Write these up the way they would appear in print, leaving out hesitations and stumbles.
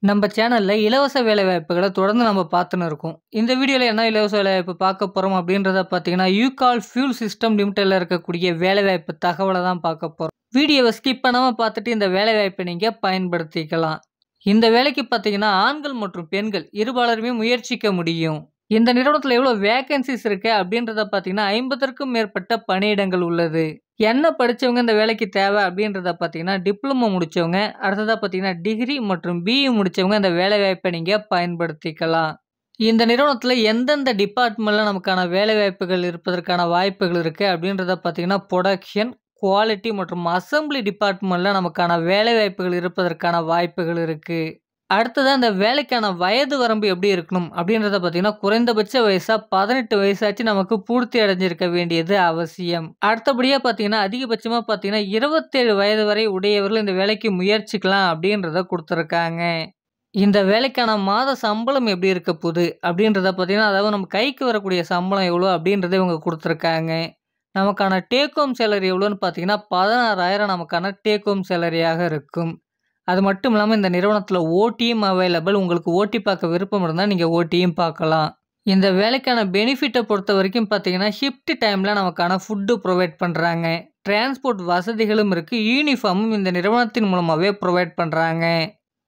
நம்ம சேனல்ல இலவச வேலைவாய்ப்புகள தொடர்ந்து நம்ம பார்த்துன்னு இருக்கோம். இந்த வீடியோல என்ன இலவச வேலைவாய்ப்பு பார்க்க போறோம் அப்படின்றத பார்த்தீங்கன்னா, யூகால் ஃபியூல் சிஸ்டம் லிமிடெட்ல இருக்கக்கூடிய வேலைவாய்ப்பு தகவல தான் பார்க்க போறோம். வீடியோவ ஸ்கிப் பண்ணாம பார்த்துட்டு இந்த வேலைவாய்ப்பை நீங்க பயன்படுத்திக்கலாம். இந்த வேலைக்கு பார்த்தீங்கன்னா, ஆண்கள் மற்றும் பெண்கள் இருபாலருமே முயற்சிக்க முடியும். இந்த நிறுவனத்தில எவ்வளோ வேக்கன்ஸீஸ் இருக்கு அப்படின்றத பார்த்தீங்கன்னா, 50ற்கும் மேற்பட்ட பணியிடங்கள் உள்ளது. என்ன படிச்சவங்க இந்த வேலைக்கு தேவை அப்படின்றத பார்த்தீங்கன்னா, டிப்ளமோ முடிச்சவங்க, அடுத்ததா பார்த்தீங்கன்னா டிகிரி மற்றும் பிஇ முடிச்சவங்க இந்த வேலைவாய்ப்பை நீங்க பயன்படுத்திக்கலாம். இந்த நிறுவனத்தில எந்தெந்த டிபார்ட்மெண்ட்ல நமக்கான வேலைவாய்ப்புகள் இருப்பதற்கான வாய்ப்புகள் இருக்கு அப்படின்றத பார்த்தீங்கன்னா, புரொடக்ஷன், குவாலிட்டி மற்றும் அசெம்பிளி டிபார்ட்மெண்ட்ல நமக்கான வேலைவாய்ப்புகள் இருப்பதற்கான வாய்ப்புகள் இருக்கு. அடுத்ததா இந்த வேலைக்கான வயது வரம்பு எப்படி இருக்கணும் அப்படின்றத பார்த்தீங்கன்னா, குறைந்தபட்ச வயசா 18 வயசாச்சு நமக்கு பூர்த்தி அடைஞ்சிருக்க வேண்டியது அவசியம். அடுத்தபடியா பார்த்தீங்கன்னா, அதிகபட்சமா பார்த்தீங்கன்னா 27 வயது வரை உடையவர்கள் இந்த வேலைக்கு முயற்சிக்கலாம் அப்படின்றத குடுத்துருக்காங்க. இந்த வேலைக்கான மாத சம்பளம் எப்படி இருக்க போது அப்படின்றத பார்த்தீங்கன்னா, அதாவது நம்ம கைக்கு வரக்கூடிய சம்பளம் எவ்வளோ அப்படின்றத இவங்க குடுத்துருக்காங்க. நமக்கான டேக் ஹோம் சேலரி எவ்வளோன்னு பார்த்தீங்கன்னா, 16,000 நமக்கான டேக் ஹோம் சேலரியாக இருக்கும். அது மட்டும் இல்லாம இந்த நிறுவனத்தில ஓடியும் அவைலபிள். உங்களுக்கு ஓடி பார்க்க விருப்பம் இருந்தா நீங்க ஓடியும் பார்க்கலாம். இந்த வேலைக்கான பெனிஃபிட்ட பொறுத்தவரைக்கும் பார்த்தீங்கன்னா, ஷிஃப்ட் டைம்ல நமக்கான ஃபுட் புரொவைட் பண்றாங்க. டிரான்ஸ்போர்ட் வசதிகளும் இருக்கு. யூனிஃபார்மும் இந்த நிறுவனத்தின் மூலமாவே புரொவைட் பண்றாங்க.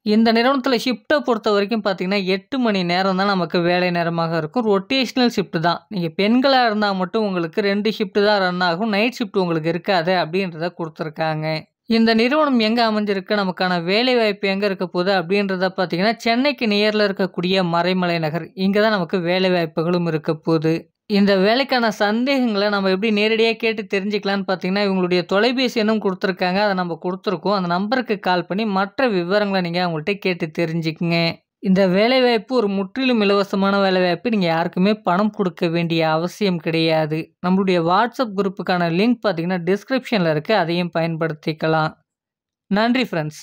இந்த நிறுவனத்தில ஷிஃப்ட்ட பொறுத்தவரைக்கும் பார்த்தீங்கன்னா, 8 மணி நேரம் தான் நமக்கு வேலை நேரமாக இருக்கும். ரொட்டேஷனல் ஷிஃப்ட் தான். நீங்க பெண்களா இருந்தா மட்டும் உங்களுக்கு 2 ஷிஃப்ட் தான் ரன் ஆகும். நைட் ஷிஃப்ட் உங்களுக்கு இருக்காது அப்படின்றத குடுத்துருக்காங்க. இந்த நிறுவனம் எங்க அமைஞ்சிருக்கு? நமக்கான வேலைவாய்ப்பு எங்க இருக்க போது? அப்படின்றத பார்த்தீங்கன்னா, சென்னைக்கு நியர்ல இருக்கக்கூடிய மறைமலை நகர். இங்க தான் நமக்கு வேலைவாய்ப்புகளும் இருக்க போது. இந்த வேலைக்கான சந்தேகங்கள நம்ம எப்படி நேரடியா கேட்டு தெரிஞ்சுக்கலான்னு பார்த்தீங்கன்னா, இவங்களுடைய தொலைபேசி எண்ணும் குடுத்துருக்காங்க. அத நம்ம குடுத்துருக்கோம். அந்த நம்பருக்கு கால் பண்ணி மற்ற விவரங்கள நீங்க அவங்கள்ட்ட கேட்டு தெரிஞ்சுக்குங்க. இந்த வேலைவாய்ப்பு ஒரு முற்றிலும் இலவசமான வேலைவாய்ப்பு. நீங்க யாருக்குமே பணம் குடுக்க வேண்டிய அவசியம் கிடையாது. நம்மளுடைய வாட்ஸ்அப் குரூப்புக்கான லிங்க் பார்த்தீங்கன்னா, டிஸ்கிரிப்ஷன்ல இருக்கு. அதையும் பயன்படுத்திக்கலாம். நன்றி ஃபிரெண்ட்ஸ்.